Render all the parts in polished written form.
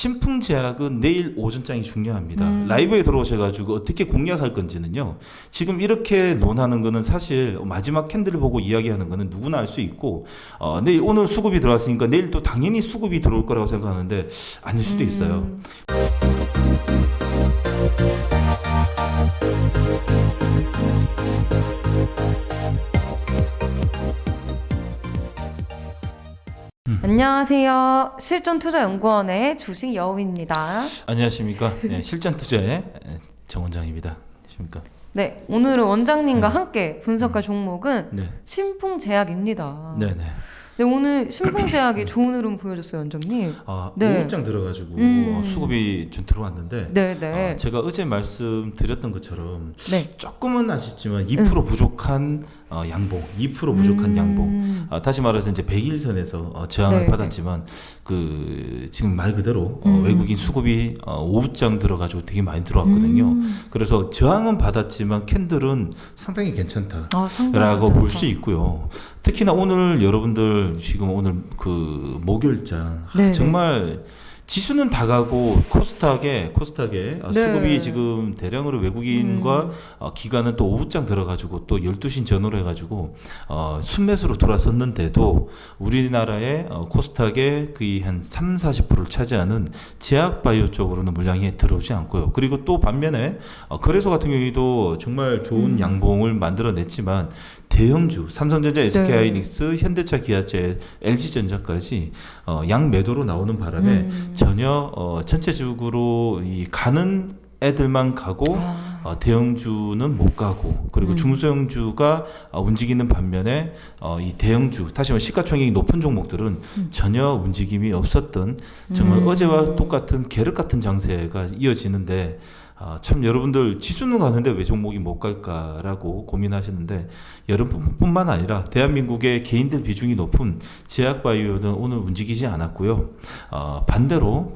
신풍제약은 내일 오전장이 중요합니다. 라이브에 들어오셔가지고 어떻게 공략할 건지는요. 지금 이렇게 논하는 거는 사실 마지막 캔들을 보고 이야기하는 거는 누구나 알 수 있고 내일 오늘 수급이 들어왔으니까 내일 또 당연히 수급이 들어올 거라고 생각하는데 아닐 수도 있어요. 안녕하세요. 실전투자연구원의 주식 여우입니다. 안녕하십니까. 네, 실전투자의 정 원장입니다. 안녕하십니까. 네, 오늘은 원장님과 함께 분석할 종목은 네. 신풍제약입니다. 네네. 네, 오늘 신풍제약이 좋은 흐름 보여줬어요, 원장님. 네. 오후장 들어가지고 수급이 좀 들어왔는데 네. 제가 어제 말씀드렸던 것처럼 네. 조금은 아쉽지만 2% 부족한 양봉, 2% 부족한 양봉. 다시 말해서 이제 100일선에서 저항을 네. 받았지만 그 지금 말 그대로 외국인 수급이 오후장 들어가지고 되게 많이 들어왔거든요. 그래서 저항은 받았지만 캔들은 상당히 괜찮다라고 볼 수 있고요. 특히나 오늘 여러분들 지금 오늘 그 목요일장 정말 지수는 다 가고 코스닥에 수급이 지금 대량으로 외국인과 기관은 또 오후장 들어가지고 또 12시 전후로 해가지고 순매수로 돌아섰는데도 우리나라의 코스닥의 거의 한 30-40%를 차지하는 제약바이오 쪽으로는 물량이 들어오지 않고요. 그리고 또 반면에 거래소 같은 경우에도 정말 좋은 양봉을 만들어냈지만 대형주 삼성전자, SK하이닉스, 현대차, 기아차, LG전자까지 양매도로 나오는 바람에 전혀 전체적으로 이 가는 애들만 가고 대형주는 못 가고 그리고 중소형주가 움직이는 반면에 이 대형주 다시 말해 시가총액이 높은 종목들은 전혀 움직임이 없었던 정말 어제와 똑같은 계륵 같은 장세가 이어지는데 참 여러분들 지수는 가는데 왜 종목이 못 갈까라고 고민하시는데 여러분뿐만 아니라 대한민국의 개인들 비중이 높은 제약바이오는 오늘 움직이지 않았고요. 반대로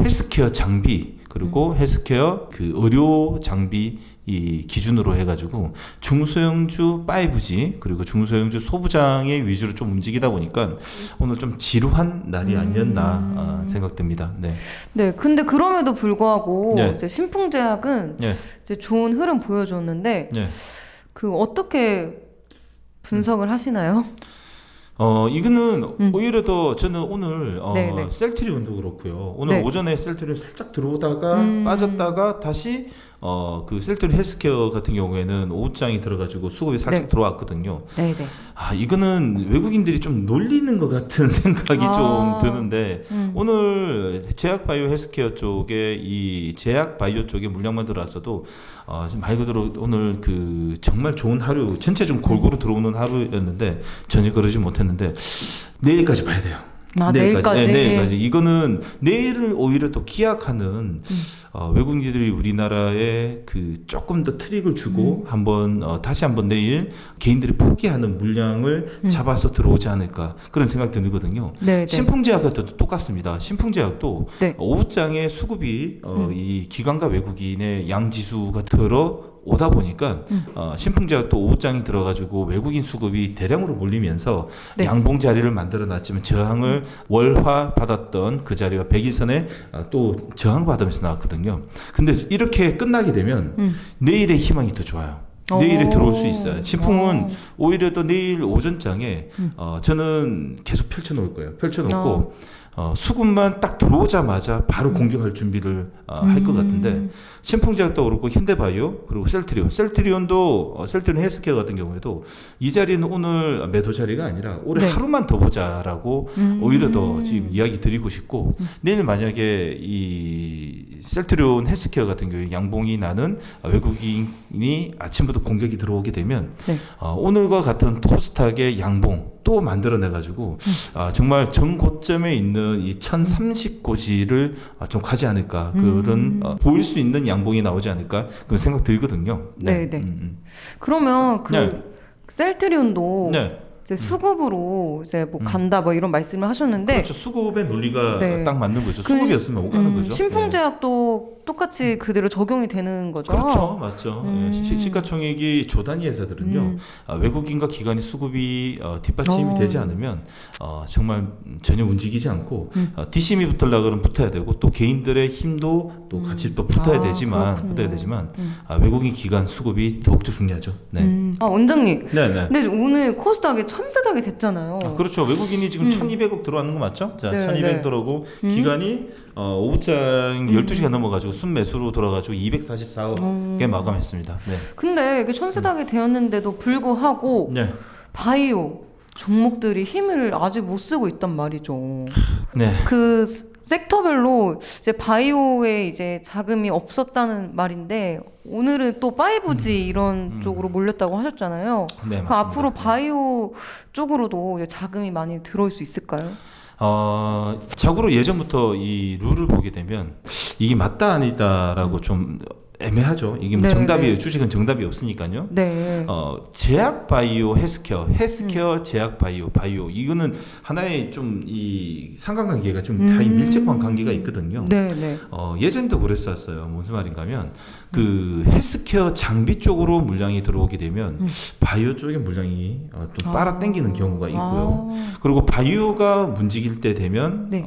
헬스케어 장비 그리고 헬스케어 그 의료 장비 이 기준으로 해가지고 중소형주 5G 그리고 중소형주 소부장의 위주로 좀 움직이다 보니까 오늘 좀 지루한 날이 아니었나 생각됩니다. 네. 네, 근데 그럼에도 불구하고 네. 이제 신풍제약은 네. 이제 좋은 흐름 보여줬는데 네. 그 어떻게 분석을 하시나요? 이거는 오히려 더 저는 오늘 네네. 셀트리온도 그렇고요. 오늘 네. 오전에 셀트리온 살짝 들어오다가 빠졌다가 다시 그 셀트리온 헬스케어 같은 경우에는 오후장이 들어가지고 수급이 살짝 들어왔거든요. 네네. 이거는 외국인들이 좀 놀리는 것 같은 생각이 좀 드는데 오늘 제약바이오 헬스케어 쪽에 이 제약바이오 쪽에 물량만 들어왔어도 말 그대로 오늘 그 정말 좋은 하루 전체 좀 골고루 들어오는 하루였는데 전혀 그러지 못했는데 내일까지 봐야 돼요. 내일까지. 네, 내일까지. 이거는 내일을 오히려 또 기약하는 외국인들이 우리나라에 그 조금 더 트릭을 주고 다시 한번 내일 개인들이 포기하는 물량을 잡아서 들어오지 않을까 그런 생각이 들거든요. 신풍제약도 똑같습니다. 신풍제약도 오후장에 수급이 이 기관과 외국인의 양지수가 오다 보니까 신풍제가 또 오후장이 들어가지고 외국인 수급이 대량으로 몰리면서 양봉 자리를 만들어 놨지만 저항을 월화 받았던 그 자리가 100일선에 또 저항 받으면서 나왔거든요. 근데 이렇게 끝나게 되면 내일의 희망이 더 좋아요. 내일에 들어올 수 있어요. 신풍은 오히려 또 내일 오전장에 저는 계속 펼쳐놓을 거예요. 펼쳐놓고 수급만 딱 들어오자마자 바로 공격할 준비를 할 것 같은데 신풍제약도 그렇고 현대바이오 그리고 셀트리온도 셀트리온 헬스케어 같은 경우에도 이 자리는 오늘 매도 자리가 아니라 올해 하루만 더 보자라고 오히려 더 지금 이야기 드리고 싶고 내일 만약에 이 셀트리온 헬스케어 같은 경우에 양봉이 나는 외국인이 아침부터 공격이 들어오게 되면 오늘과 같은 코스닥의 양봉 또 만들어내가지고 정말 정고점에 있는 이 1030고지를 좀 가지 않을까 그런 보일 수 있는 양봉이 나오지 않을까 그런 생각 들거든요. 그러면 그 셀트리온도 이제 수급으로 이제 뭐 간다 뭐 이런 말씀을 하셨는데 그렇죠. 수급의 논리가 네. 딱 맞는 거죠. 수급이 없으면 못 가는 거죠. 신풍제약도 똑같이 그대로 적용이 되는 거죠. 그렇죠, 맞죠. 시가총액이 조 단위 회사들은요, 외국인과 기관의 수급이 뒷받침이 되지 않으면 정말 전혀 움직이지 않고 뒷심이 붙으려고 그러면 붙어야 되고 또 개인들의 힘도 또 같이 또 붙어야 되지만 외국인 기관 수급이 더욱더 중요하죠. 네. 원장님. 네네. 근데 오늘 코스닥이 1,400이 됐잖아요. 그렇죠. 외국인이 지금 1,200억 들어왔는 거 맞죠? 자, 네, 1,200 네. 들어오고 기관이 오후장 12시가 넘어가지고 순매수로 돌아가지고 244억에 마감했습니다. 네. 근데 이게 1,400이 되었는데도 불구하고 네. 바이오 종목들이 힘을 아직 못 쓰고 있단 말이죠. 네. 그 섹터별로 이제 바이오에 이제 자금이 없었다는 말인데 오늘은 또 5G 이런 쪽으로 몰렸다고 하셨잖아요. 네, 그 앞으로 바이오 쪽으로도 이제 자금이 많이 들어올 수 있을까요? 자고로 예전부터 이 룰을 보게 되면 이게 맞다 아니다라고 좀 애매하죠. 이게 뭐 네, 정답이에요. 네. 주식은 정답이 없으니까요. 네. 제약 바이오, 헬스케어, 제약 바이오 이거는 하나의 좀 이 상관관계가 좀 다 밀접한 관계가 있거든요. 네, 네. 예전도 그랬었어요. 무슨 말인가면 그 헬스케어 장비 쪽으로 물량이 들어오게 되면 바이오 쪽의 물량이 또 빨아 당기는 경우가 있고요. 그리고 바이오가 움직일 때 되면 네.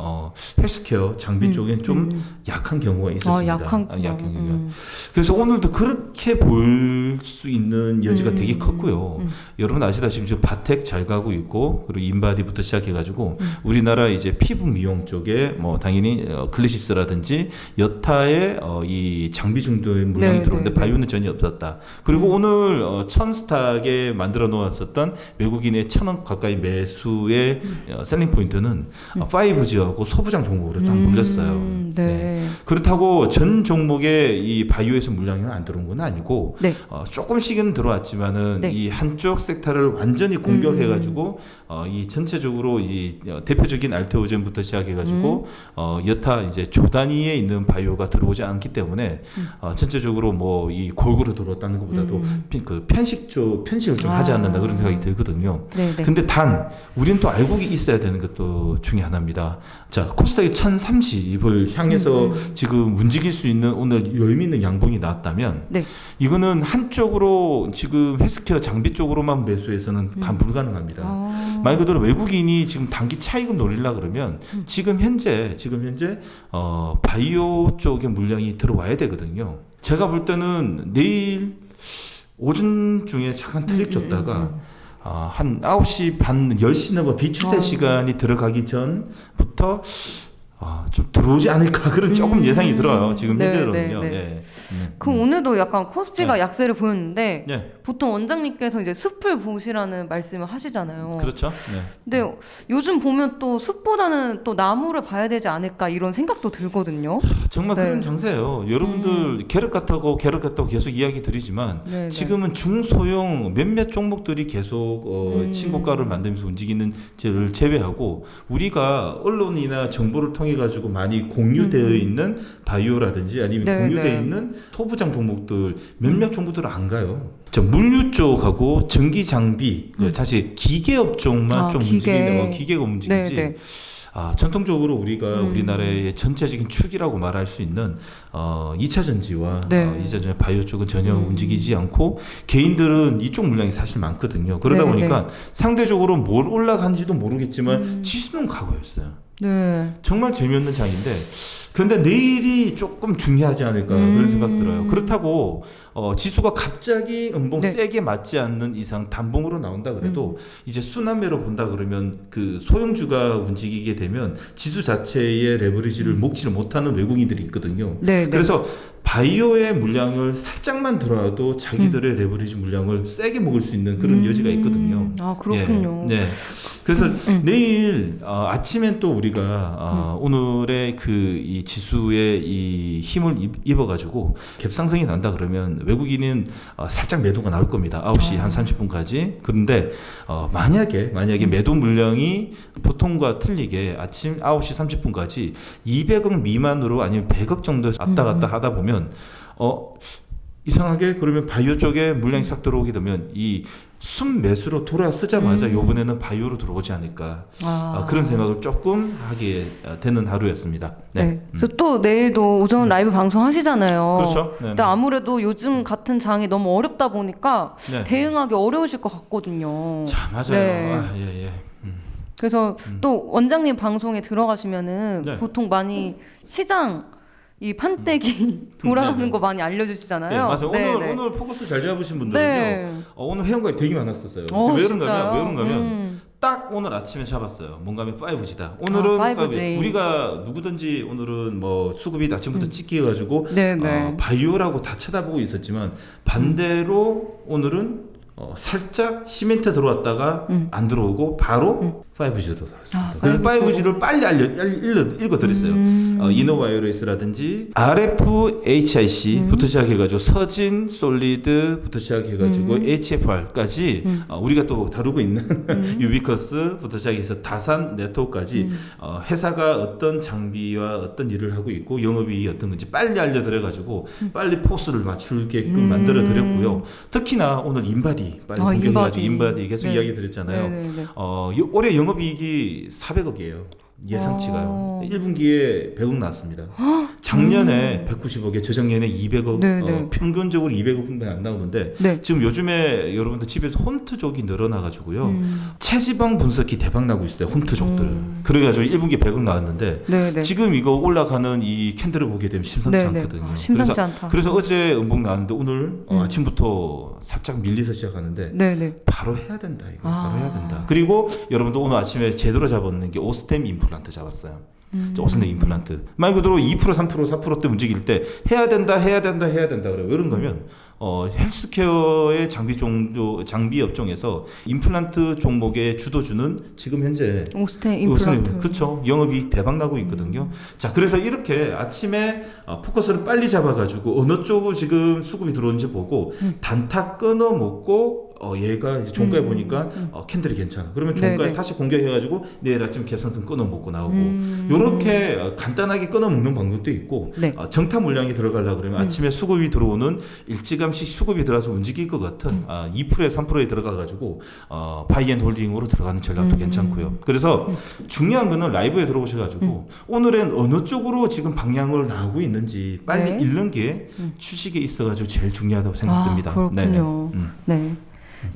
헬스케어 장비 쪽엔 좀 약한 경우가 있었습니다. 약한 경우가. 그래서 오늘도 그렇게 볼 수 있는 여지가 되게 컸고요. 여러분 아시다시피 지금 바텍 잘 가고 있고 그리고 인바디부터 시작해가지고 우리나라 이제 피부 미용 쪽에 뭐 당연히 클래시스라든지 여타의 이 장비 중도의 물량이 네, 들어오는데 네, 바이오는 전혀 없었다. 그리고 오늘 천스탁에 만들어 놓았었던 외국인의 1,000억 가까이 매수의 셀링 포인트는 5G하고 소부장 종목으로 딱 몰렸어요. 네. 그렇다고 전 종목에 이 바이오에서 물량이 안 들어온 건 아니고 네. 조금씩은 들어왔지만은 이 한쪽 섹터를 완전히 공격해가지고 이 전체적으로 이 대표적인 알테오젠부터 시작해가지고 여타 이제 조 단위에 있는 바이오가 들어오지 않기 때문에 전체적으로 뭐 이 골고루 들어왔다는 것보다도 그 편식을 좀 하지 않는다 그런 생각이 들거든요. 네, 네. 근데 단 우리는 또 알고 있어야 되는 것도 중에 하나입니다. 자, 코스닥이 1,030을 향해서 지금 움직일 수 있는 오늘 의미 있는 양봉이 나왔다면 네. 이거는 한쪽으로 지금 헬스케어 장비 쪽으로만 매수해서는 불가능합니다. 말 그대로 외국인이 지금 단기 차익을 노리려 그러면 지금 현재 바이오 쪽의 물량이 들어와야 되거든요. 제가 볼 때는 내일 오전 중에 잠깐 트릭 줬다가 한 9시 반 10시 넘어 비추세 시간이 들어가기 전부터 좀 들어오지 않을까 그런 조금 예상이 들어요. 지금 네, 현재로는요. 네, 네. 예. 그럼 오늘도 약간 코스피가 약세를 보였는데 네. 보통 원장님께서 이제 숲을 보시라는 말씀을 하시잖아요. 그렇죠. 네. 근데 요즘 보면 또 숲보다는 또 나무를 봐야 되지 않을까 이런 생각도 들거든요. 정말 네. 그런 장세예요. 여러분들 게르 같다고 계속 이야기 드리지만 네, 지금은 중소형 몇몇 종목들이 계속 신고가를 만들면서 움직이는 를 제외하고 우리가 언론이나 정보를 통해 가지고 많이 공유되어 있는 바이오라든지 아니면 네, 공유되어 네. 있는 소부장 종목들 몇몇 종목들은 안 가요. 저 물류 쪽하고 전기 장비, 사실 기계 업종만 좀 움직이는 기계가 움직이지. 네, 네. 전통적으로 우리가 우리나라의 전체적인 축이라고 말할 수 있는 2차 전지와 네. 2차 전지 바이오 쪽은 전혀 움직이지 않고 개인들은 이쪽 물량이 사실 많거든요. 그러다 네, 보니까 상대적으로 뭘 올라간지도 모르겠지만 지수는 가고 있어요. 네. 정말 재미없는 장인데 그런데 내일이 조금 중요하지 않을까 그런 생각 들어요. 그렇다고 지수가 갑자기 음봉 네. 세게 맞지 않는 이상 단봉으로 나온다 그래도 이제 순환매로 본다 그러면 그 소형주가 움직이게 되면 지수 자체의 레버리지를 먹지를 못하는 외국인들이 있거든요. 네, 네. 그래서 바이오의 물량을 살짝만 들어와도 자기들의 레버리지 물량을 세게 먹을 수 있는 그런 여지가 있거든요. 아, 그렇군요. 네. 그래서 내일 아침엔 또 우리가 오늘의 그 이 지수의 이 힘을 입어가지고 갭상승이 난다 그러면 외국인은 살짝 매도가 나올 겁니다. 9시 한 30분까지. 그런데 만약에 매도 물량이 보통과 틀리게 아침 9시 30분까지 200억 미만으로 아니면 100억 정도 왔다 갔다 하다 보면 이상하게 그러면 바이오 쪽에 물량이 싹 들어오게 되면 이 순매수로 돌아서자마자 요번에는 바이오로 들어오지 않을까 그런 생각을 조금 하게 되는 하루였습니다. 네. 그래서 또 내일도 오전 라이브 방송 하시잖아요. 그렇죠. 네. 근데 아무래도 요즘 같은 장이 너무 어렵다 보니까 네. 대응하기 어려우실 것 같거든요. 자, 맞아요. 네. 예. 그래서 또 원장님 방송에 들어가시면은 네. 보통 많이 시장 이 판때기 돌아가는 네. 거 많이 알려주시잖아요. 네, 맞아요. 네, 오늘 포커스 잘 잡으신 분들은요. 네. 오늘 회원가입 되게 많았었어요. 왜 그런가면 딱 오늘 아침에 잡았어요. 뭔가 하면 5G다. 오늘은 5G. 우리가 누구든지 오늘은 뭐 수급이 아침부터 찍혀가지고 네네. 바이오라고 다 쳐다보고 있었지만 반대로 오늘은 살짝 시멘트 들어왔다가 안 들어오고 바로 5G로 들어왔습니다. 그래서 5G를 빨리 읽어드렸어요. 이노바이오레스라든지 RFHIC부터 시작해가지고 서진, 솔리드부터 시작해가지고 HFR까지 우리가 또 다루고 있는 유비커스부터 시작해서 다산 네트워크까지 회사가 어떤 장비와 어떤 일을 하고 있고 영업이 어떤 건지 빨리 알려드려가지고 빨리 포스를 맞출게끔 만들어드렸고요. 특히나 오늘 인바디 빨리 공격해가지고 인바디 계속 이야기 드렸잖아요. 올해 영업이익이 400억이에요. 예상치가요. 1분기에 100억 나왔습니다. 작년에 190억에 저작년에 200억, 평균적으로 200억밖에 안 나오는데 지금 요즘에 여러분들 집에서 홈트족이 늘어나가지고요. 체지방 분석기 대박 나고 있어요. 홈트족들. 그래가지고 1분기에 100억 나왔는데 지금 이거 올라가는 이 캔들을 보게 되면 심상치 않거든요. 심상치 않다. 그래서 어제 음봉 나왔는데 오늘 아침부터 살짝 밀리서 시작하는데 바로 해야 된다. 이거 바로 해야 된다. 그리고 여러분들 오늘 아침에 제대로 잡았는 게 오스템 임플란트 잡았어요. 오스템 임플란트 말 그대로 2% 3% 4%대 움직일 때 해야 된다 그래요. 왜 그런가 하면 헬스케어의 장비 업종에서 임플란트 종목의 주도주는 지금 현재 오스템 임플란트. 그렇죠. 영업이익 대박 나고 있거든요. 자, 그래서 이렇게 아침에 포커스를 빨리 잡아가지고 어느 쪽으로 지금 수급이 들어오는지 보고 단타 끊어 먹고 얘가 이제 종가에 보니까 캔들이 괜찮아. 그러면 종가에 다시 공격해가지고 내일 아침 개선선 끊어 먹고 나오고 요렇게 간단하게 끊어 먹는 방법도 있고 정타 물량이 들어가려 그러면 아침에 수급이 들어오는 일찌감치 수급이 들어와서 움직일 것 같은 2%에 3%에 들어가가지고 바이앤홀딩으로 들어가는 전략도 괜찮고요. 그래서 중요한 거는 라이브에 들어오셔가지고 오늘은 어느 쪽으로 지금 방향을 나오고 있는지 빨리 읽는 게 주식에 있어가지고 제일 중요하다고 생각됩니다. 그렇군요. 네.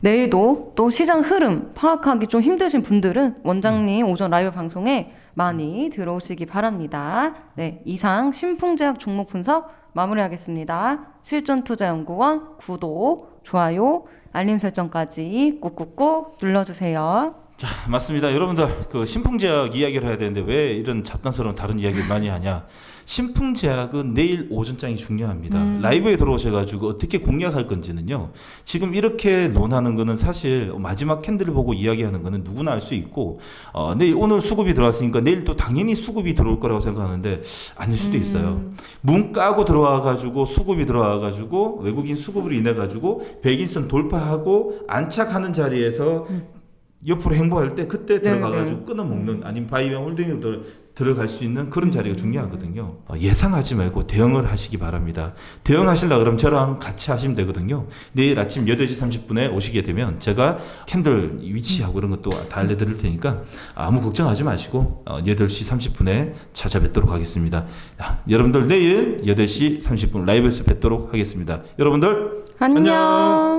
내일도 또 시장 흐름 파악하기 좀 힘드신 분들은 원장님 오전 라이브 방송에 많이 들어오시기 바랍니다. 네, 이상 신풍제약 종목 분석 마무리하겠습니다. 실전투자연구원 구독, 좋아요, 알림 설정까지 꾹꾹꾹 눌러주세요. 자, 맞습니다. 여러분들 그 신풍제약 이야기를 해야 되는데 왜 이런 잡담스러운 다른 이야기를 많이 하냐? 신풍제약은 내일 오전장이 중요합니다. 라이브에 들어오셔가지고 어떻게 공략할 건지는요. 지금 이렇게 논하는 거는 사실 마지막 캔들을 보고 이야기하는 거는 누구나 알 수 있고 내일 오늘 수급이 들어왔으니까 내일 또 당연히 수급이 들어올 거라고 생각하는데 아닐 수도 있어요. 문 까고 들어와가지고 수급이 들어와가지고 외국인 수급으로 인해가지고 백인선 돌파하고 안착하는 자리에서 옆으로 행보할 때 그때 들어가가지고 끊어먹는 아니면 바이오 홀딩으로 들어갈 수 있는 그런 자리가 중요하거든요. 예상하지 말고 대응을 하시기 바랍니다. 대응하시려고 그러면 저랑 같이 하시면 되거든요. 내일 아침 8시 30분에 오시게 되면 제가 캔들 위치하고 이런 것도 다 알려드릴 테니까 아무 걱정하지 마시고 8시 30분에 찾아뵙도록 하겠습니다. 여러분들 내일 8시 30분 라이브에서 뵙도록 하겠습니다. 여러분들 안녕.